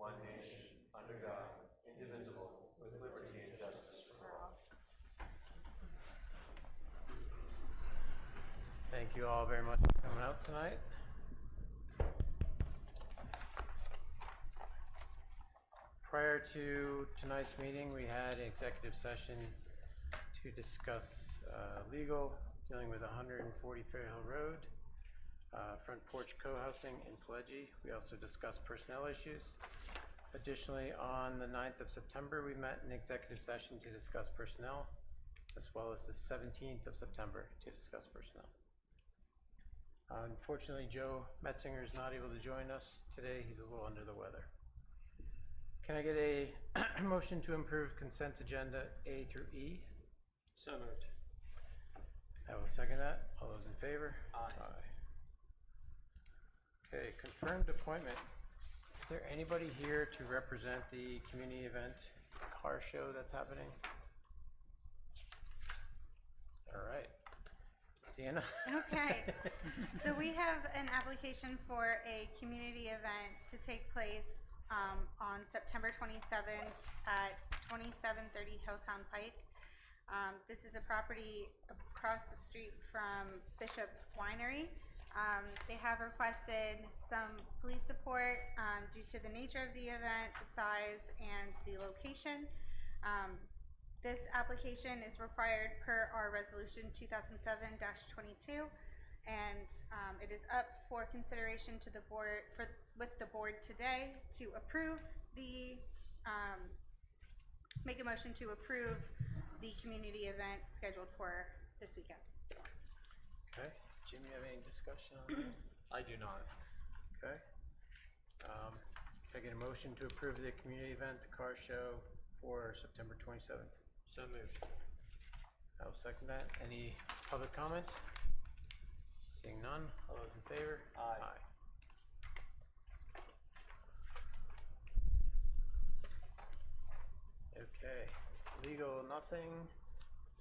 one nation, under God, indivisible, with liberty and justice for all. Thank you all very much for coming out tonight. Prior to tonight's meeting, we had an executive session to discuss legal, dealing with 140 Fairhill Road, front porch co-housing in Pledgey. We also discussed personnel issues. Additionally, on the 9th of September, we met in executive session to discuss personnel, as well as the 17th of September to discuss personnel. Unfortunately, Joe Metzinger is not able to join us today. He's a little under the weather. Can I get a motion to approve consent agenda A through E? So moved. I will second that. All those in favor? Aye. Okay, confirmed appointment. Is there anybody here to represent the community event car show that's happening? All right. Deanna? Okay, so we have an application for a community event to take place on September 27th at 2730 Hilltown Pike. This is a property across the street from Bishop Winery. They have requested some police support due to the nature of the event, the size, and the location. This application is required per our resolution 2007-22, and it is up for consideration to the board with the board today to approve the make a motion to approve the community event scheduled for this weekend. Okay. Jim, you have any discussion on that? I do not. Okay. Can I get a motion to approve the community event, the car show, for September 27th? So moved. I will second that. Any public comment? Seeing none, all those in favor? Aye. Okay, legal, nothing.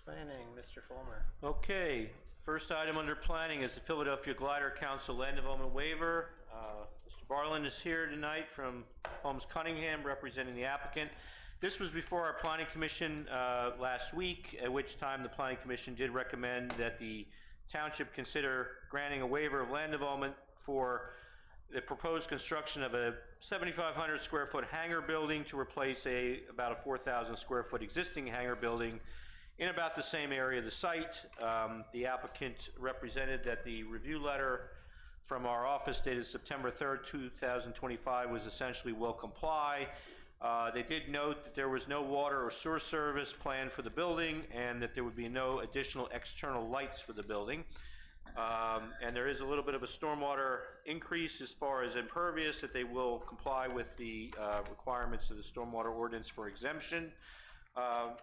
Planning, Mr. Fulmer. Okay, first item under planning is the Philadelphia Glider Council Land Development Waiver. Mr. Barlin is here tonight from Holmes Cunningham representing the applicant. This was before our Planning Commission last week, at which time the Planning Commission did recommend that the township consider granting a waiver of land development for the proposed construction of a 7,500 square foot hangar building to replace about a 4,000 square foot existing hangar building in about the same area of the site. The applicant represented that the review letter from our office dated September 3rd, 2025 was essentially will comply. They did note that there was no water or sewer service planned for the building and that there would be no additional external lights for the building. And there is a little bit of a stormwater increase as far as impervious, that they will comply with the requirements of the stormwater ordinance for exemption. Mr.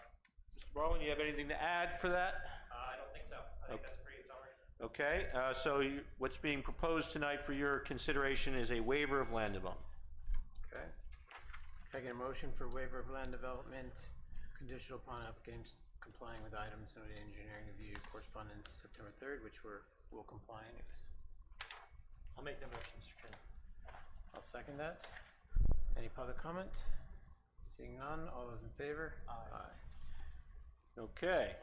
Barlin, you have anything to add for that? I don't think so. I think that's pretty summary. Okay, so what's being proposed tonight for your consideration is a waiver of land development. Okay. Can I get a motion for waiver of land development conditional upon applicants complying with items noted in engineering review correspondence September 3rd, which will comply anyways. I'll make the motion, Mr. Chairman. I'll second that. Any public comment? Seeing none, all those in favor? Aye. Okay,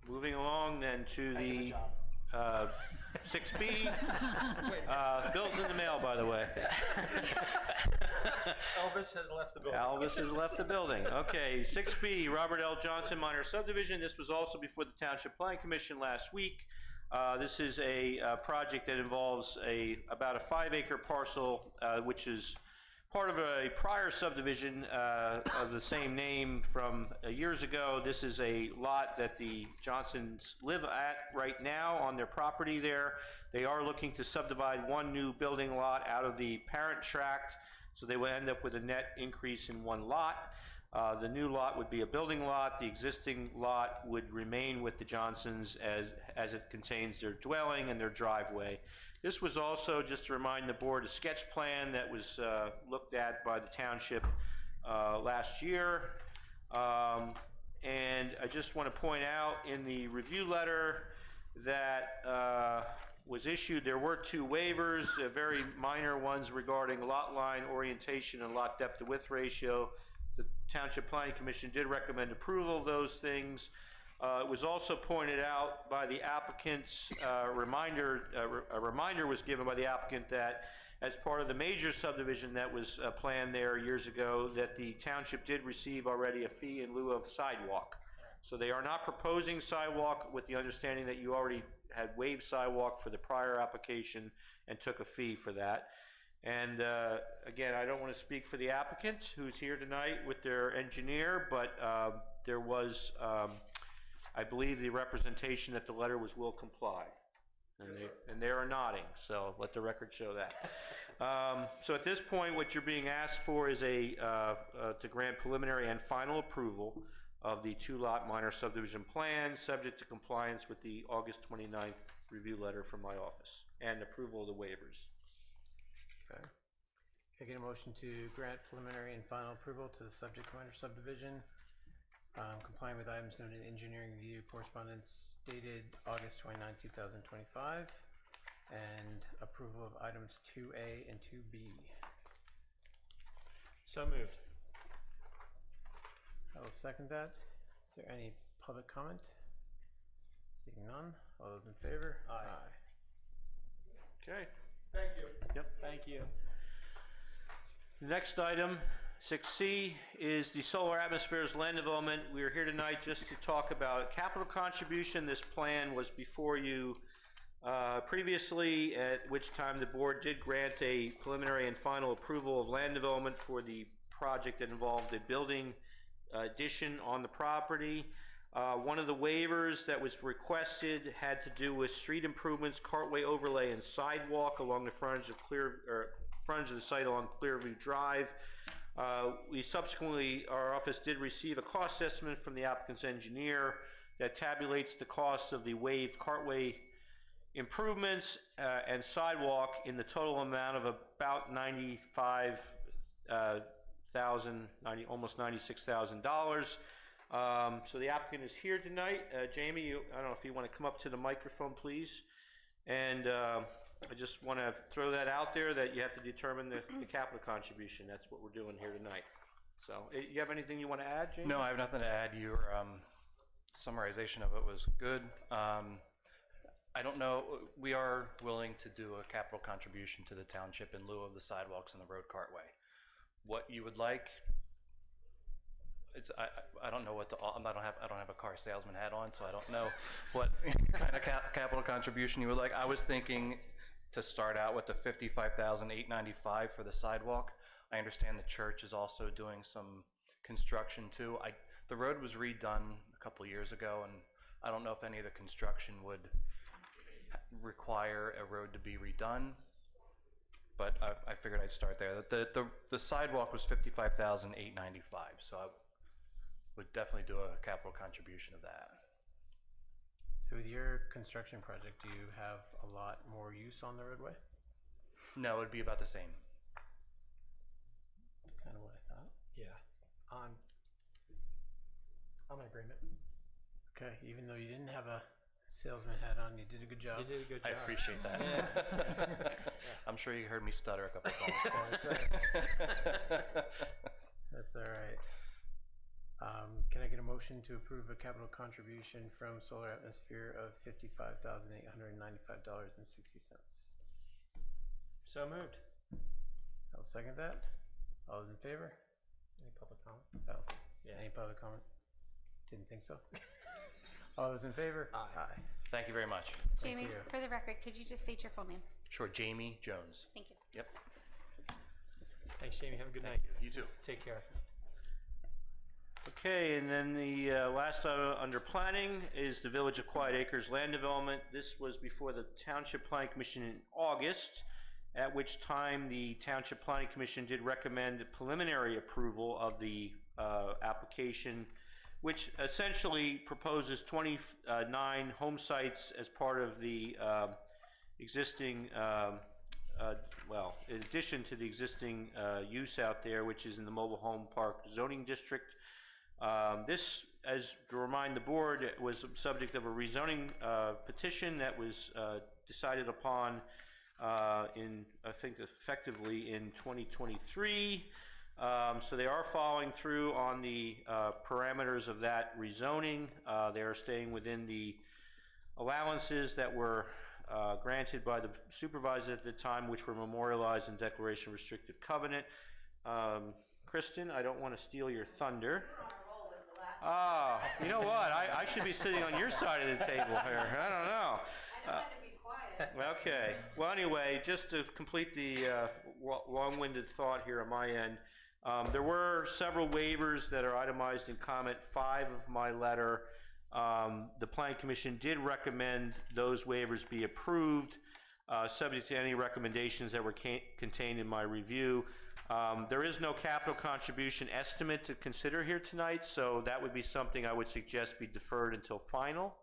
moving along then to the 6B. Bill's in the mail, by the way. Elvis has left the building. Elvis has left the building. Okay, 6B, Robert L. Johnson minor subdivision. This was also before the Township Planning Commission last week. This is a project that involves about a 5-acre parcel, which is part of a prior subdivision of the same name from years ago. This is a lot that the Johnsons live at right now on their property there. They are looking to subdivide one new building lot out of the parent tract, so they will end up with a net increase in one lot. The new lot would be a building lot. The existing lot would remain with the Johnsons as it contains their dwelling and their driveway. This was also, just to remind the board, a sketch plan that was looked at by the township last year. And I just want to point out in the review letter that was issued. There were two waivers, very minor ones regarding lot line orientation and lot depth to width ratio. The Township Planning Commission did recommend approval of those things. It was also pointed out by the applicants, a reminder was given by the applicant that as part of the major subdivision that was planned there years ago, that the township did receive already a fee in lieu of sidewalk. So they are not proposing sidewalk, with the understanding that you already had waived sidewalk for the prior application and took a fee for that. And again, I don't want to speak for the applicant who's here tonight with their engineer, but there was, I believe, the representation that the letter was will comply. And they are nodding, so let the record show that. So at this point, what you're being asked for is to grant preliminary and final approval of the two-lot minor subdivision plan, subject to compliance with the August 29th review letter from my office, and approval of the waivers. Okay. Can I get a motion to grant preliminary and final approval to the subject minor subdivision, complying with items noted in engineering review correspondence dated August 29, 2025, and approval of items 2A and 2B. So moved. I will second that. Is there any public comment? Seeing none, all those in favor? Aye. Okay. Thank you. Yep. Thank you. The next item, 6C, is the solar atmospheres land development. We are here tonight just to talk about capital contribution. This plan was before you previously, at which time the board did grant a preliminary and final approval of land development for the project that involved a building addition on the property. One of the waivers that was requested had to do with street improvements, cartway overlay, and sidewalk along the frontage of the site along Clearview Drive. We subsequently, our office did receive a cost estimate from the applicant's engineer that tabulates the cost of the waived cartway improvements and sidewalk in the total amount of about almost $96,000. So the applicant is here tonight. Jamie, I don't know if you want to come up to the microphone, please. And I just want to throw that out there that you have to determine the capital contribution. That's what we're doing here tonight. So, you have anything you want to add, Jamie? No, I have nothing to add. Your summarization of it was good. I don't know, we are willing to do a capital contribution to the township in lieu of the sidewalks and the road cartway. What you would like, I don't know what to, I don't have a car salesman hat on, so I don't know what kind of capital contribution you would like. I was thinking to start out with the $55,895 for the sidewalk. I understand the church is also doing some construction too. The road was redone a couple years ago, and I don't know if any of the construction would require a road to be redone, but I figured I'd start there. The sidewalk was $55,895, so I would definitely do a capital contribution of that. So with your construction project, do you have a lot more use on the roadway? No, it would be about the same. Kind of what I thought. Yeah. I'm in agreement. Okay, even though you didn't have a salesman hat on, you did a good job. You did a good I job. appreciate that. I'm sure you heard me stutter a couple times. That's all right. Can I get a motion to approve a capital contribution from Solar Atmosphere of $55,895.60? So moved. I'll second that. All those in favor? Any public comment? Oh, Yeah. any public comment? Didn't think so. All those in favor? Aye. Thank you very much. Jamie, you. for the record, could you just state your full name? Sure, Jamie Jones. Thank you. Yep. Thanks, Jamie. Have a good night. You too. Take care. Okay, and then the last item under planning is the Village of Quiet Acres land development. This was before the Township Planning Commission in August, at which time the Township Planning Commission did recommend preliminary approval of the application, which essentially proposes 29 home sites as part of the existing, in addition to the existing use out there, which is in the mobile home park zoning district. This, as to remind the board, was subject of a rezoning petition that was decided upon I think effectively in 2023. So they are following through on the parameters of that rezoning. They are staying within the allowances that were granted by the supervisor at the time, which were memorialized in Declaration of Restrictive Covenant. Kristen, I don't want to steal your thunder. Ah, you know what? I should be sitting on your side of the table here. I don't know. I don't want to be quiet. Okay. Well, anyway, just to complete the long-winded thought here on my end, there were several waivers that are itemized in comment 5 of my letter. The Planning Commission did recommend those waivers be approved, subject to any recommendations that were contained in my review. There is no capital contribution estimate to consider here tonight, so that would be something I would suggest be deferred until final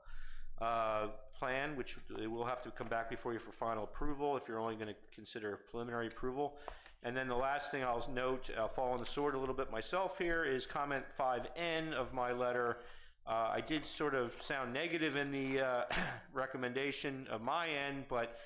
plan, which will have to come back before you for final approval if you're only going to consider preliminary approval. And then the last thing I'll note, I'll fall on the sword a little bit myself here, is comment 5N of my letter. I did sort of sound negative in the recommendation of my end, but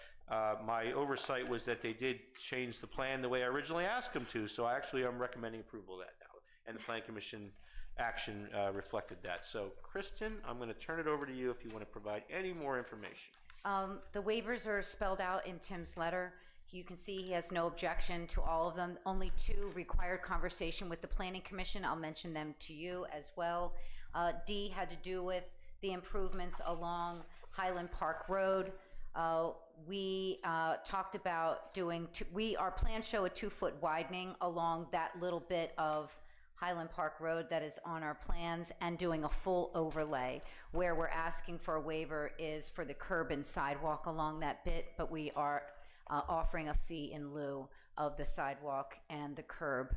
my oversight was that they did change the plan the way I originally asked them to, so actually I'm recommending approval of that now. And the Planning Commission action reflected that. So, Kristen, I'm going to turn it over to you if you want to provide any more information. The waivers are spelled out in Tim's letter. You can see he has no objection to all of them. Only 2 required conversation with the Planning Commission. I'll mention them to you as well. D had to do with the improvements along Highland Park Road. We talked about doing, our plans show a 2-foot widening along that little bit of Highland Park Road that is on our plans, and doing a full overlay. Where we're asking for a waiver is for the curb and sidewalk along that bit, but we are offering a fee in lieu of the sidewalk and the curb.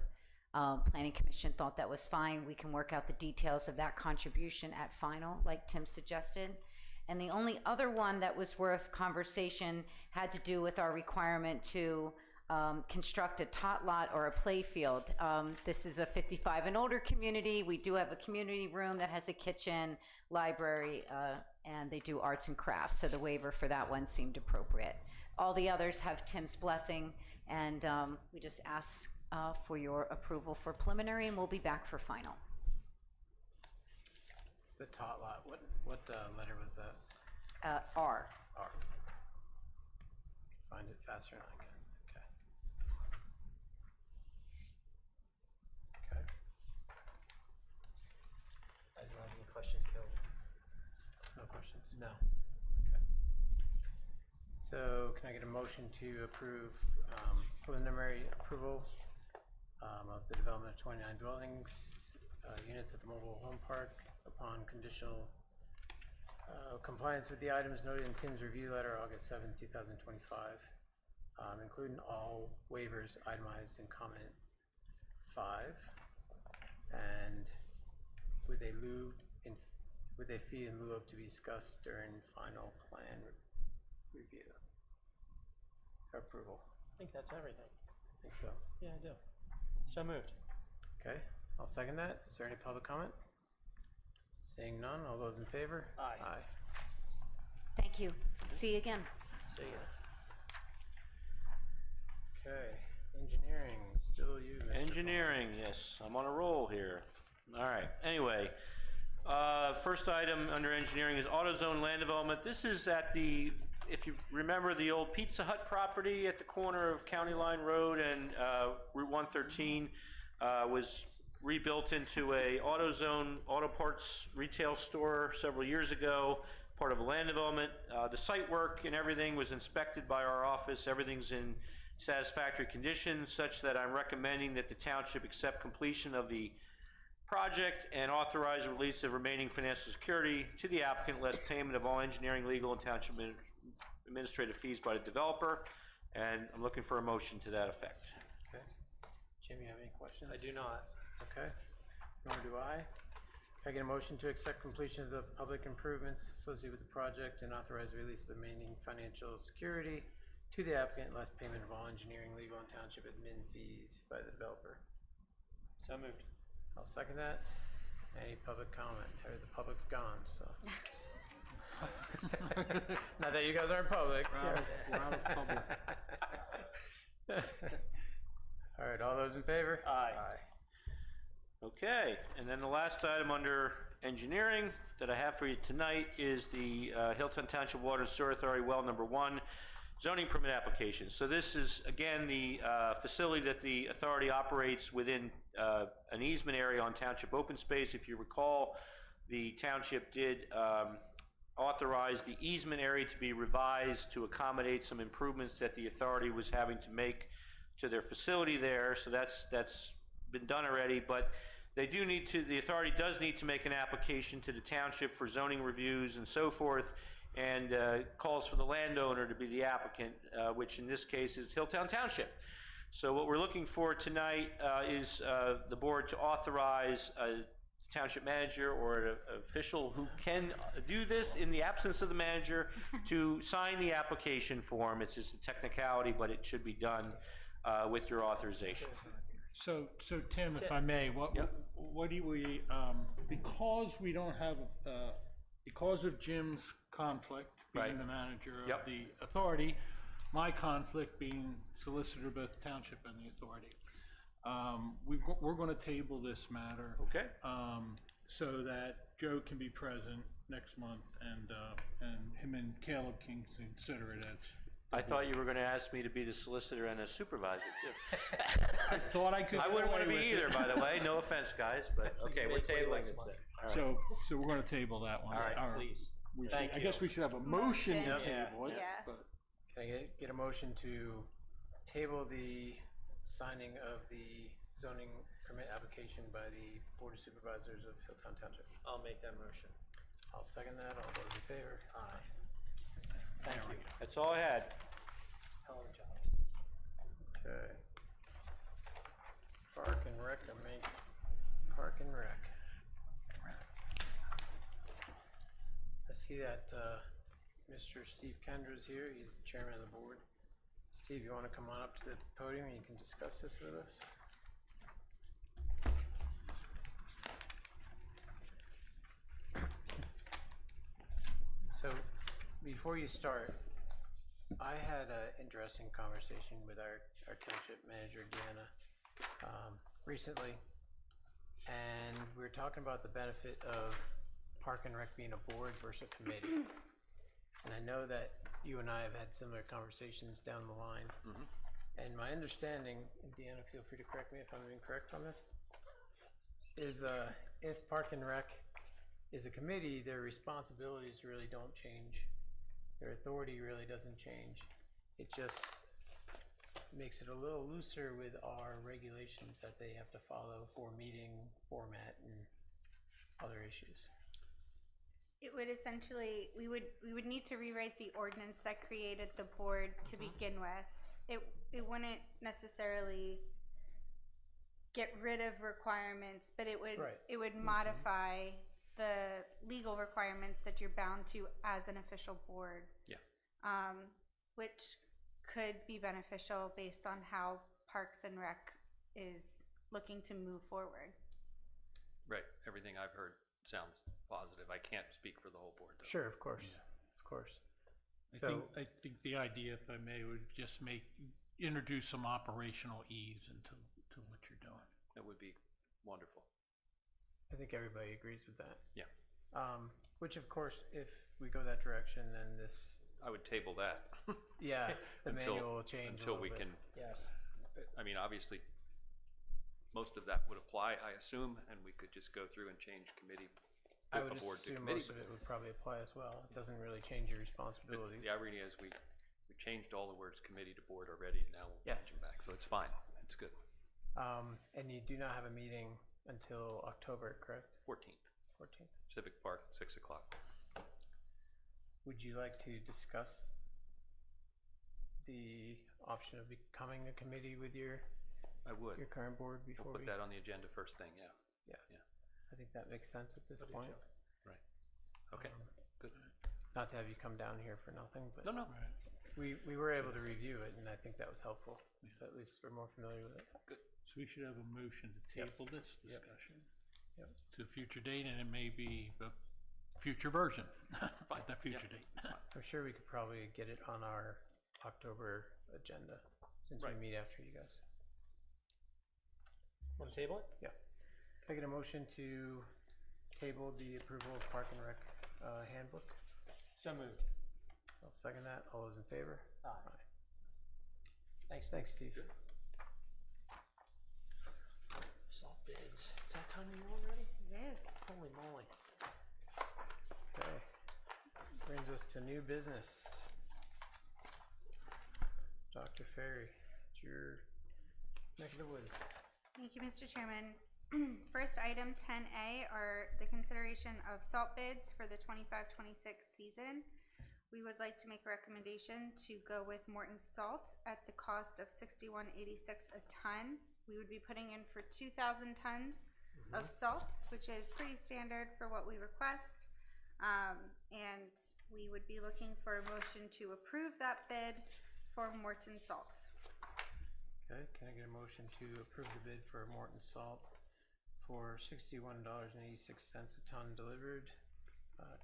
Planning Commission thought that was fine. We can work out the details of that contribution at final, like Tim suggested. And the only other one that was worth conversation had to do with our requirement to construct a tot lot or a play field. This is a 55 and older community. We do have a community room that has a kitchen, library, and they do arts and crafts. So the waiver for that one seemed appropriate. All the others have Tim's blessing, and we just ask for your approval for preliminary, and we'll be back for final. The tot lot, what letter was that? R. R. Find it faster than I can. Okay. Okay. I don't have any questions, Caleb. No questions? No. Okay. So can I get a motion to approve preliminary approval of the development of 29 dwellings, units at the mobile home park upon conditional compliance with the items noted in Tim's review letter, August 7, 2025, including all waivers itemized in comment 5, and with a fee in lieu of to be discussed during final plan review or approval. I think that's everything. I think so. Yeah, I do. So moved. Okay, I'll second that. Is there any public comment? Seeing none, all those in favor? Aye. Aye. Thank you. See you again. See ya. Okay, engineering, still you, Mr. Engineering, yes, I'm on a roll here. All right, anyway, first item under engineering is AutoZone land development. This is at the, if you remember, the old Pizza Hut property at the corner of County Line Road and Route 113 was rebuilt into a AutoZone auto parts retail store several years ago, part of a land development. The site work and everything was inspected by our office. Everything's in satisfactory condition, such that I'm recommending that the township accept completion of the project and authorize the release of remaining financial security to the applicant, less payment of all engineering, legal, and township administrative fees by the developer. And I'm looking for a motion to that effect. Okay. Jim, you have any questions? I do not. Okay, nor do I. Can I get a motion to accept completion of the public improvements associated with the project and authorize the release of the remaining financial security to the applicant, less payment of all engineering, legal, and township admin fees by the developer? So moved. I'll second that. Any public comment? The public's gone, so. Not that you guys aren't public. We're out of public. All right, all those in favor? Aye. Okay, and then the last item under engineering that I have for you tonight is the Hilltown Township Water and Sewer Authority Well Number 1 zoning permit application. So this is, again, the facility that the authority operates within an easement area on township open space. If you recall, the township did authorize the easement area to be revised to accommodate some improvements that the authority was having to make to their facility there. So that's been done already, but they do need to, the authority does need to make an application to the township for zoning reviews and so forth, and calls for the landowner to be the applicant, which in this case is Hilltown Township. So what we're looking for tonight is the board to authorize a township manager or an official who can do this in the absence of the manager to sign the application form. It's just a technicality, but it should be done with your authorization. So Tim, if I may, what do we, because we don't have, because of Jim's conflict being Right. the manager of Yep. the authority, my conflict being solicitor of both the township and the authority, we're going to table this matter. Okay. So that Joe can be present next month and him and Caleb can consider it as. I thought you were going to ask me to be the solicitor and a supervisor too. I thought I could. I get wouldn't want to away be with it. either, by the way. No offense, guys, but okay, we're tabling this then. All right. So we're going to table that one. All right, Please. We should, Thank I guess you. we should have a motion to Motion. table it. Yeah. But Can I get a motion to table the signing of the zoning permit application by the Board of Supervisors of Hilltown Township? I'll make that motion. I'll second that. All those in favor? Aye. Thank you. That's all I had. Hell of a job. Okay. Park and Rec, Park and Rec. I see that Mr. Steve Kendra's here. He's the chairman of the board. Steve, you want to come on up to the podium and you can discuss this with us? So, before you start, I had an interesting conversation with our township manager, Deanna, recently, and we were talking about the benefit of Park and Rec being a board versus a committee. And I know that you and I have had similar conversations down the line. And my understanding, and Deanna, feel free to correct me if I'm incorrect on this, is if Park and Rec is a committee, their responsibilities really don't change. Their authority really doesn't change. It just makes it a little looser with our regulations that they have to follow for meeting format and other issues. It would essentially, we would need to rewrite the ordinance that created the board to begin with. It wouldn't necessarily get rid of requirements, but it would Right. it would modify the legal requirements that you're bound to as an official board. Yeah. Which could be beneficial based on how Parks and Rec is looking to move forward. Right, everything I've heard sounds positive. I can't speak for the whole board, though. Sure, of course, of course. I think the idea, if I may, would just introduce some operational ease into what you're doing. That would be wonderful. I think everybody agrees with that. Yeah. Which of course, if we go that direction, then this, I would table that. yeah, the Until- manual will change a Until little we bit. can, Yes. I mean, obviously, most of that would apply, I assume, and we could just go through and change committee, I a would board to assume committee. most of it would probably apply as well. It doesn't really change your But responsibilities. the irony is we changed all the words committee to board already, and now we'll Yes. change them back, so it's fine. It's good. And you do not have a meeting until October, correct? 14th, 14th. Civic Park, 6 o'clock. Would you like to discuss the option of becoming a committee with your I would. current board We'll before put we? that on the agenda first thing, yeah. I think that makes sense at this point. Right. Okay, good. Not to have you come down here for nothing, but No, no, we were able to review it, and I think that was helpful. So at least we're more familiar with it. So we should have a motion to table this discussion Yep. to a future date, and it may be future version, Fine. at the future Yeah, date. that's fine. I'm sure we could probably get it on our October agenda, since we Right. meet after you guys. Want to table it? Yeah. Can I get a motion to table the approval of Park and Rec handbook? So moved. I'll second that. All those in favor? Aye. Thanks. Thanks, Steve. Salt bids. It's that time of year already? Yes. Holy moly. Okay. Brings us to new business. Dr. Ferry, it's your neck of the woods. Thank you, Mr. Chairman. First item 10A are the consideration of salt bids for the 25-26 season. We would like to make a recommendation to go with Morton Salt at the cost of $61.86 a ton. We would be putting in for 2,000 tons of salt, which is pretty standard for what we request. And we would be looking for a motion to approve that bid for Morton Salt. Okay, can I get a motion to approve the bid for Morton Salt for $61.86 a ton delivered,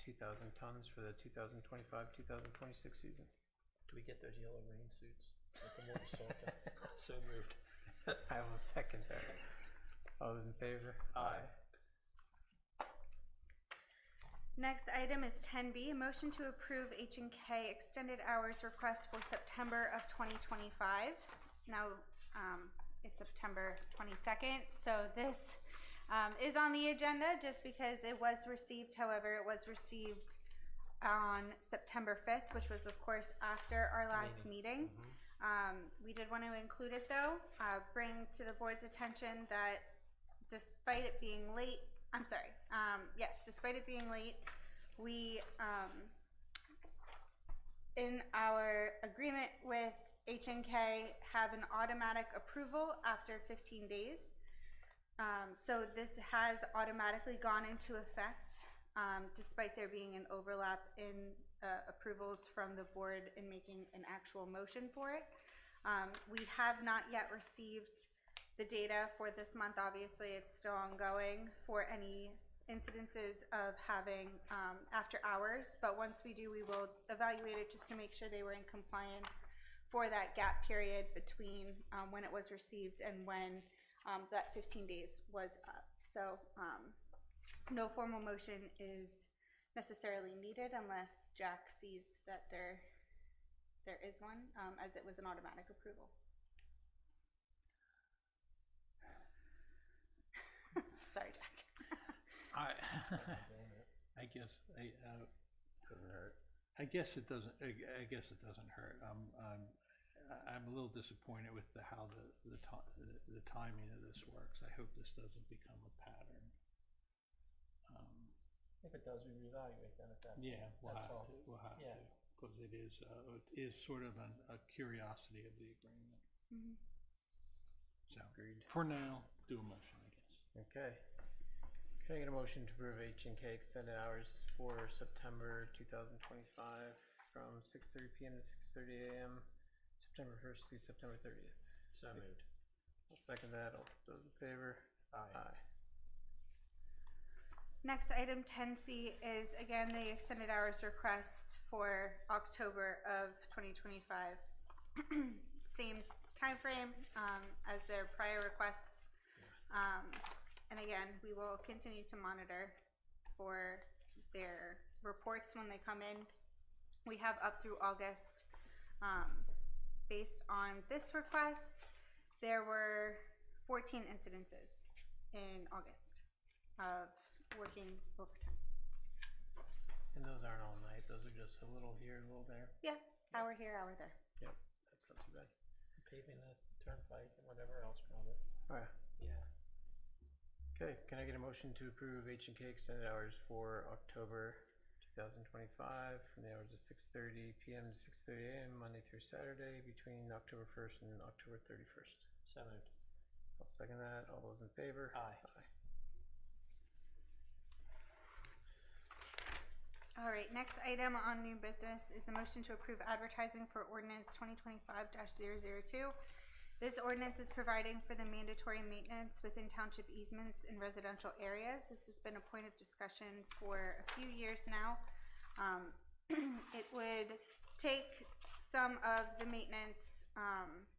2,000 tons for the 2025-2026 season? Do we get those yellow rain suits with the Morton Salt? So moved. I will second that. All those in favor? Aye. Next item is 10B, a motion to approve H&K extended hours request for September of 2025. Now, it's September 22nd, so this is on the agenda just because it was received. However, it was received on September 5th, which was, of course, after our last meeting. We did want to include it, though. Bring to the board's attention that despite it being late, despite it being late, we, in our agreement with H&K, have an automatic approval after 15 days. So this has automatically gone into effect, despite there being an overlap in approvals from the board in making an actual motion for it. We have not yet received the data for this month. Obviously, it's still ongoing for any incidences of having after hours, but once we do, we will evaluate it just to make sure they were in compliance for that gap period between when it was received and when that 15 days was up. So no formal motion is necessarily needed unless Jack sees that there is one, as it was an automatic approval. Sorry, Jack. I guess Doesn't hurt. I guess it doesn't. I guess it doesn't hurt. I'm a little disappointed with how the timing of this works. I hope this doesn't become a pattern. If it does, we reevaluate then at that point. Yeah, we'll That's have all. to. We'll have Yeah. to, because it is sort of a curiosity of the agreement. Mm-hmm. So, Agreed. for now, do a motion, I guess. Okay. Can I get a motion to approve H&K extended hours for September 2025 from 6:30 p.m. to 6:30 a.m. September 1st through September 30th? So moved. I'll second that. All those in favor? Aye. Next, item 10C is, again, the extended hours request for October of 2025. Same timeframe as their prior requests. And again, we will continue to monitor for their reports when they come in. We have up through August. Based on this request, there were 14 incidences in August of working overtime. And those aren't all night. Those are just a little here, a little there. Yeah, hour here, hour there. Yep, that's not too bad. Paving the turnpike and whatever else probably. All right. Yeah. Okay, can I get a motion to approve H&K extended hours for October 2025 from the hours of 6:30 p.m. to 6:30 a.m. Monday through Saturday between October 1st and October 31st? So moved. I'll second that. All those in favor? Aye. All right, next item on new business is the motion to approve advertising for ordinance 2025-002. This ordinance is providing for the mandatory maintenance within township easements in residential areas. This has been a point of discussion for a few years now. It would take some of the maintenance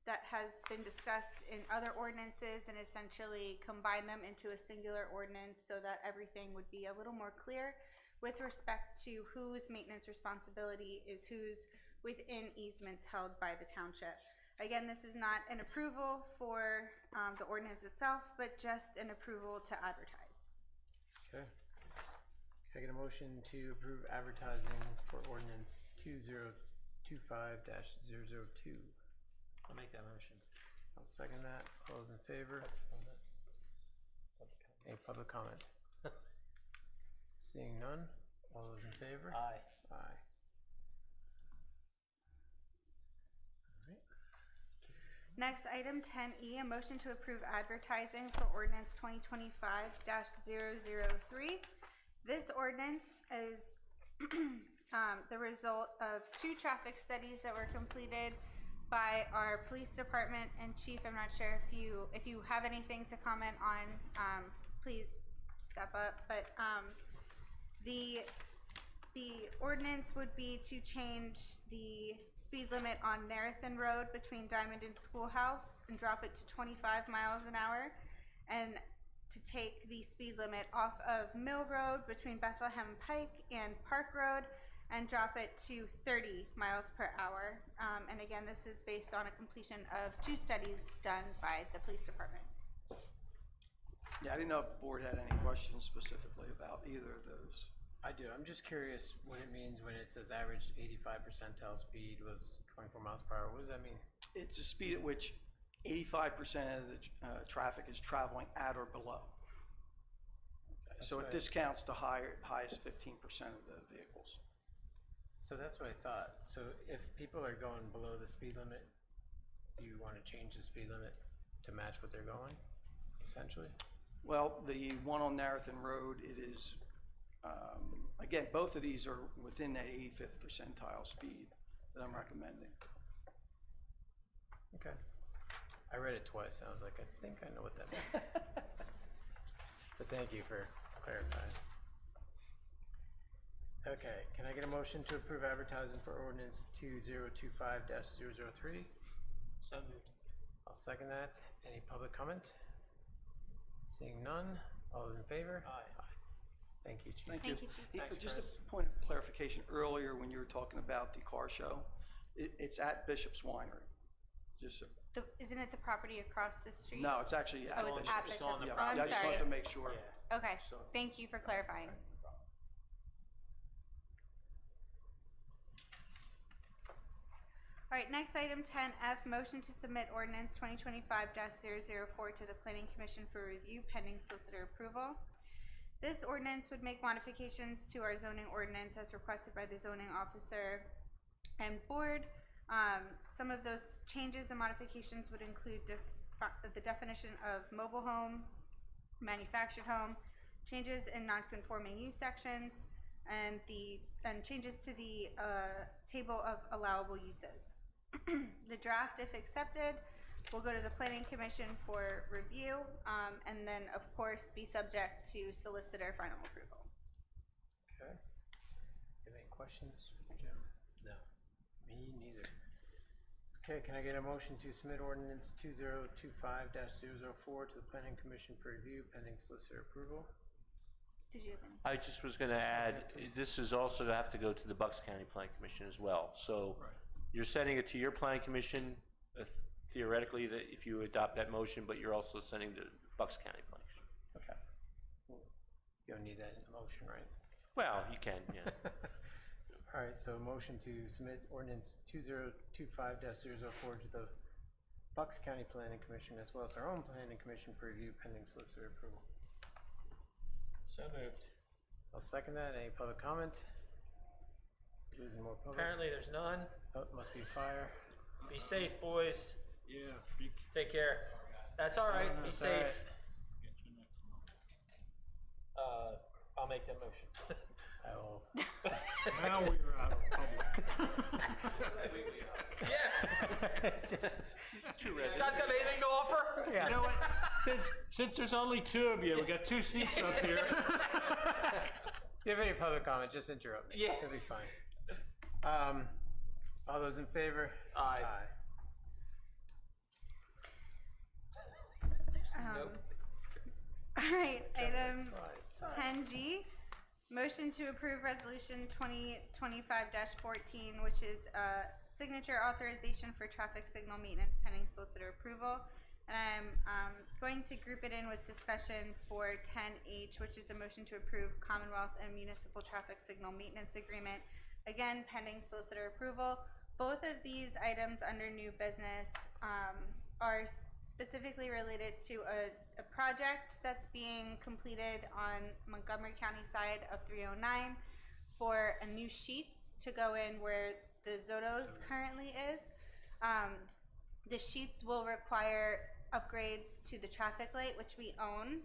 that has been discussed in other ordinances and essentially combine them into a singular ordinance so that everything would be a little more clear with respect to whose maintenance responsibility is whose within easements held by the township. Again, this is not an approval for the ordinance itself, but just an approval to advertise. Okay. Can I get a motion to approve advertising for ordinance 2025-002? I'll make that motion. I'll second that. All those in favor? Any public comment? Seeing none, all those in favor? Aye. Aye. Next, item 10E, a motion to approve advertising for ordinance 2025-003. This ordinance is the result of 2 traffic studies that were completed by our police department. And Chief, I'm not sure if you have anything to comment on, please step up. But the ordinance would be to change the speed limit on Narathan Road between Diamond and Schoolhouse and drop it to 25 miles an hour, and to take the speed limit off of Mill Road between Bethlehem Pike and Park Road and drop it to 30 miles per hour. And again, this is based on a completion of 2 studies done by the police department. Yeah, I didn't know if the board had any questions specifically about either of those. I do. I'm just curious what it means when it says average 85 percentile speed was 24 miles per hour. What does that mean? It's a speed at which 85% of the traffic is traveling at or below. Okay, so it discounts the highest 15% of the vehicles. So that's what I thought. So if people are going below the speed limit, you want to change the speed limit to match what they're going, essentially? Well, the one on Narathan Road, it is, again, both of these are within that 85th percentile speed that I'm recommending. Okay. I read it twice and I was like, I think I know what that means. But thank you for clarifying. Okay, can I get a motion to approve advertising for ordinance 2025-003? So moved. I'll second that. Any public comment? Seeing none, all those in favor? Aye. Thank you, Chief. Thank you. Thank you, Chief. Thanks, Just Chris. a point of clarification, earlier when you were talking about the car show, it's at Bishop's Winery. Just Isn't it the property across the street? no, it's actually at Oh, it's Bishop's. at It's Bishop's. on the Yeah, Oh, I'm I just sorry. wanted to make sure. Yeah. Okay, So- thank you for clarifying. All right, next item 10F, motion to submit ordinance 2025-004 to the Planning Commission for review pending solicitor approval. This ordinance would make modifications to our zoning ordinance as requested by the zoning officer and board. Some of those changes and modifications would include the definition of mobile home, manufactured home, changes in non-conforming use sections, and changes to the table of allowable uses. The draft, if accepted, will go to the Planning Commission for review, and then, of course, be subject to solicitor final approval. Okay. Have any questions for Jim? No. Me neither. Okay, can I get a motion to submit ordinance 2025-004 to the Planning Commission for review pending solicitor approval? Did you have any? I just was gonna add, this is also to have to go to the Bucks County Planning Commission as well. So you're sending it to your Planning Commission, theoretically, that if you adopt that motion, but you're also sending to Bucks County Planning Commission. Okay. You don't need that in the motion, right? Well, you can, yeah. All right, so a motion to submit ordinance 2025-004 to the Bucks County Planning Commission as well as our own Planning Commission for review pending solicitor approval. So moved. I'll second that. Any public comment? Losing more public. Apparently there's none. Oh, must be fire. Be safe, boys. Yeah. Take care. That's all right. Be That's all safe. right. I'll make that motion. I will. Now we're out of public. Yeah. Just two You residents. guys got anything to offer? You know what? Since there's only two of you, we got 2 seats up here. If you have any public comment, just interrupt me. Yeah. It'll be fine. All those in favor? Aye. All right, item 10G, motion to approve resolution 2025-14, which is signature authorization for traffic signal maintenance pending solicitor approval. And I'm going to group it in with discussion for 10H, which is a motion to approve Commonwealth and Municipal Traffic Signal Maintenance Agreement, again pending solicitor approval. Both of these items under new business are specifically related to a project that's being completed on Montgomery County side of 309 for a new sheets to go in where the Zotos currently is. The sheets will require upgrades to the traffic light, which we own,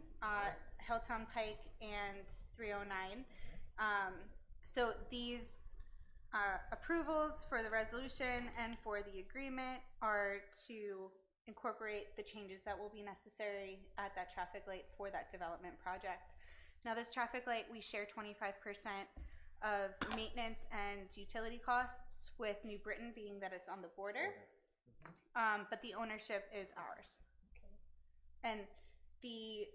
Hilltown Pike and 309. So these approvals for the resolution and for the agreement are to incorporate the changes that will be necessary at that traffic light for that development project. Now, this traffic light, we share 25% of maintenance and utility costs with New Britain, being that it's on the border, but the ownership is ours. And the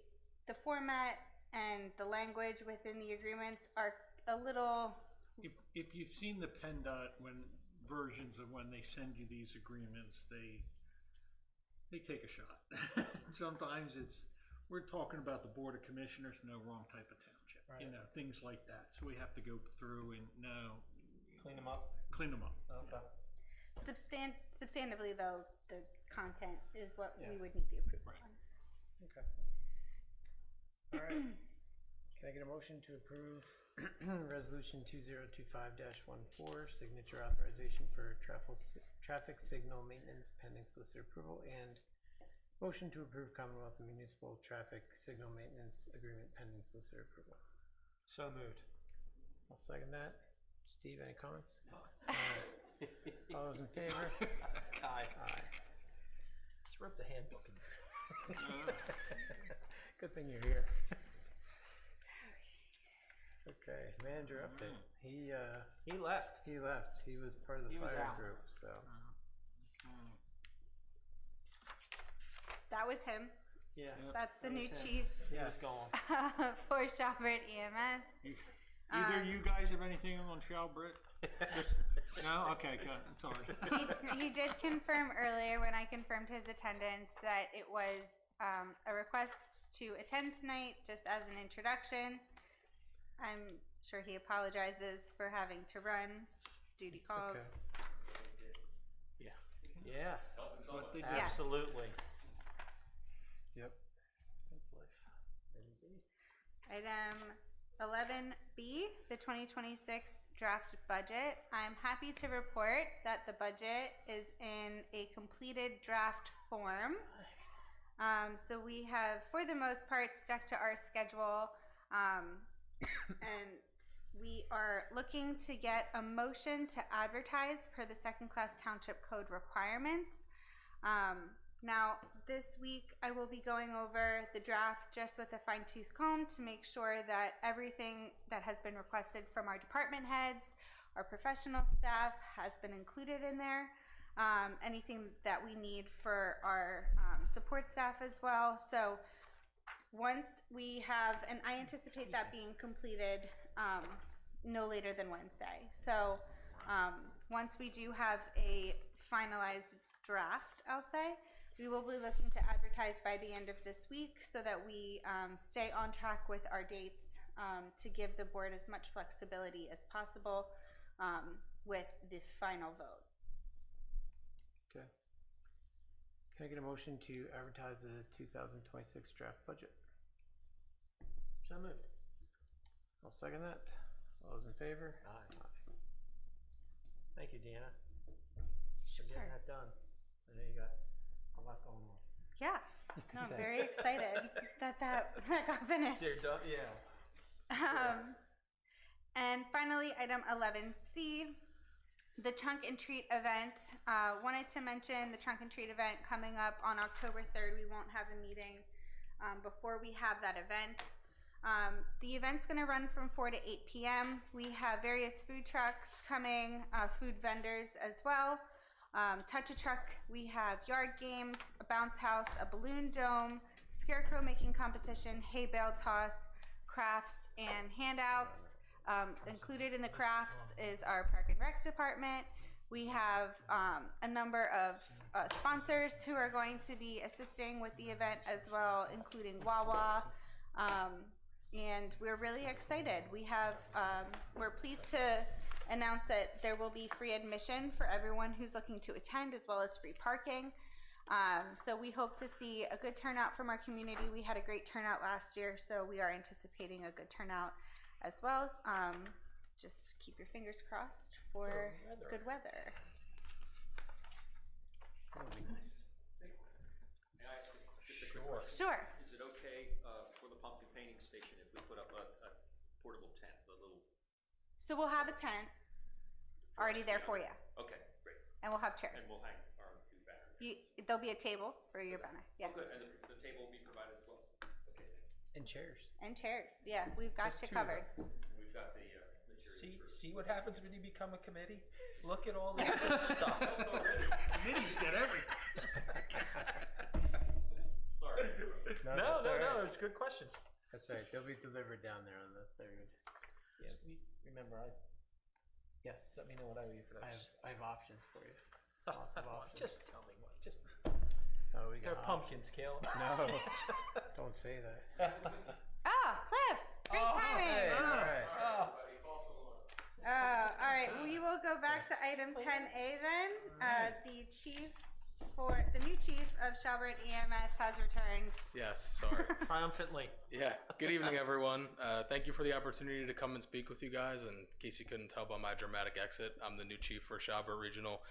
format and the language within the agreements are a little. If you've seen the PennDOT versions of when they send you these agreements, they take a shot. Sometimes we're talking about the Board of Commissioners, no, wrong type of township, Right. you know, things like that. So we have to go through and Clean them up. clean them up. Okay. Substantively, though, the content is what Yeah. we would need the approval Right. on. Okay. All right. Can I get a motion to approve resolution 2025-14, signature authorization for traffic signal maintenance pending solicitor approval, and motion to approve Commonwealth and Municipal Traffic Signal Maintenance Agreement pending solicitor approval? So moved. I'll second that. Steve, any comments? All those in favor? Aye. Aye. Let's rip the handbook in. Good thing you're here. Okay, manager update. He left. He left. He was part of the He was fire out. group, so. That was him. Yeah. That's the That new was him. chief He was Yes. gone. for Shelburne EMS. Either you guys have anything on Shelbritt? No? Okay, good. I'm sorry. He did confirm earlier when I confirmed his attendance that it was a request to attend tonight just as an introduction. I'm sure he apologizes for having to run duty calls. okay. Yeah. What they do. Yes. Absolutely. Yep. That's life. Item 11B, the 2026 draft budget. I'm happy to report that the budget is in a completed draft form. So we have, for the most part, stuck to our schedule. And we are looking to get a motion to advertise per the second-class township code requirements. Now, this week I will be going over the draft just with a fine-tooth comb to make sure that everything that has been requested from our department heads, our professional staff, has been included in there. Anything that we need for our support staff as well. So once we have, and I anticipate that being completed no later than Wednesday. So once we do have a finalized draft, I'll say, we will be looking to advertise by the end of this week so that we stay on track with our dates to give the board as much flexibility as possible with the final vote. Okay. Can I get a motion to advertise the 2026 draft budget? So moved. I'll second that. All those in favor? Aye. Thank you, Deanna. For getting that done. I know you got a lot going on. Yeah, no, I'm very excited that got finished. You're done? Yeah. And finally, item 11C, The trunk and treat event, wanted to mention the trunk and treat event coming up on October 3rd. We won't have a meeting before we have that event. The event's gonna run from 4 to 8 p.m. We have various food trucks coming, food vendors as well. Touch-a-truck, we have yard games, a bounce house, a balloon dome, scarecrow making competition, hay bale toss, crafts, and handouts. Included in the crafts is our Park and Rec department. We have a number of sponsors who are going to be assisting with the event as well, including Wawa. And we're really excited. We're pleased to announce that there will be free admission for everyone who's looking to attend, as well as free parking. So we hope to see a good turnout from our community. We had a great turnout last year, so we are anticipating a good turnout as well. Just keep your fingers crossed for good weather. That would be nice. May I ask just a quick Sure. question? Sure. Is it okay for the pumpkin painting station if we put up a portable tent, a little? So we'll have a tent already there for you, Okay, great. and we'll have chairs. And we'll hang our two banners. There'll be a table for your banner. Yeah. Oh, good, and the table will be provided as well? Okay, And chairs. And chairs. Yeah, we've got Just you 2 covered. we've got the material. See what happens when you become a committee? Look at all this good stuff. Committees get everything. Sorry. That's all right. It's good questions. That's right. They'll be delivered down there on the 3rd. Yeah, remember, yes, let me know what I owe you for those. I have options for you. Lots of options. Just tell me what, Oh, we they're got pumpkins, Kale. No, don't say that. Cliff, great timing. Hey, all right. All right, we will go back to item 10A then. The new chief of Shelburne EMS has returned. Yes, sorry. Triumphantly. Yeah. Good evening, everyone. Thank you for the opportunity to come and speak with you guys. And in case you couldn't tell by my dramatic exit, I'm the new chief for Shelburne Regional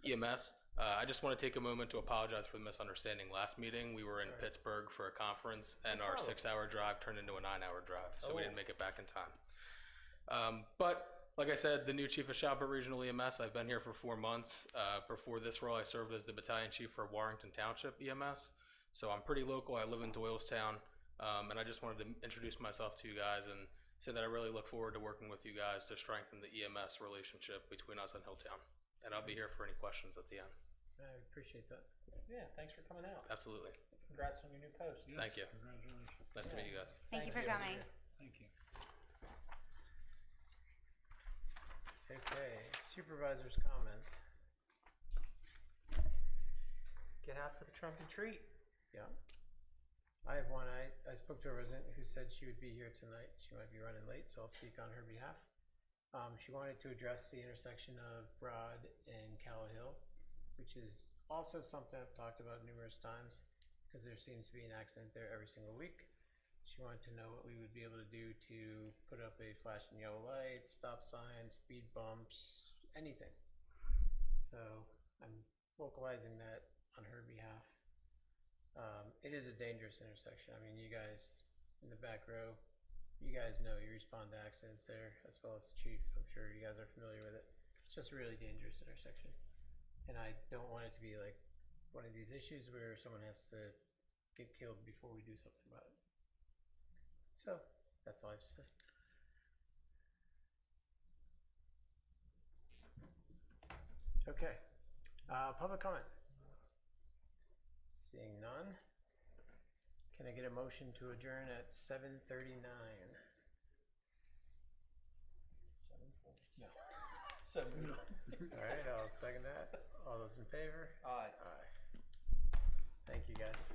EMS. I just want to take a moment to apologize for the misunderstanding last meeting. We were in Pittsburgh for a conference, and our 6-hour drive turned into a 9-hour drive, so we didn't make it back in time. But like I said, the new chief of Shelburne Regional EMS, I've been here for 4 months. Before this role, I served as the battalion chief for Warrington Township EMS. So I'm pretty local. I live in Doylestown, and I just wanted to introduce myself to you guys and say that I really look forward to working with you guys to strengthen the EMS relationship between us and Hilltown. And I'll be here for any questions at the end. I appreciate that. Yeah, thanks for coming out. Absolutely. Congrats on your new post. Yes, Thank you. Congratulations. Nice to meet you guys. Thank you for coming. Thank you. Okay, supervisors' comments. Get out for the trunk and treat. Yeah. I have one. I spoke to a resident who said she would be here tonight. She might be running late, so I'll speak on her behalf. She wanted to address the intersection of Broad and Callowhill, which is also something I've talked about numerous times because there seems to be an accident there every single week. She wanted to know what we would be able to do to put up a flashing yellow light, stop signs, speed bumps, anything. So I'm localizing that on her behalf. It is a dangerous intersection. I mean, you guys in the back row, you guys know you respond to accidents there as well as the chief. I'm sure you guys are familiar with it. It's just a really dangerous intersection. And I don't want it to be like one of these issues where someone has to get killed before we do something about it. So that's all I have to say. Okay, public comment. Seeing none. Can I get a motion to adjourn at 7:39? No. So All right, I'll second that. All those in favor? Aye. Aye. Thank you, guys.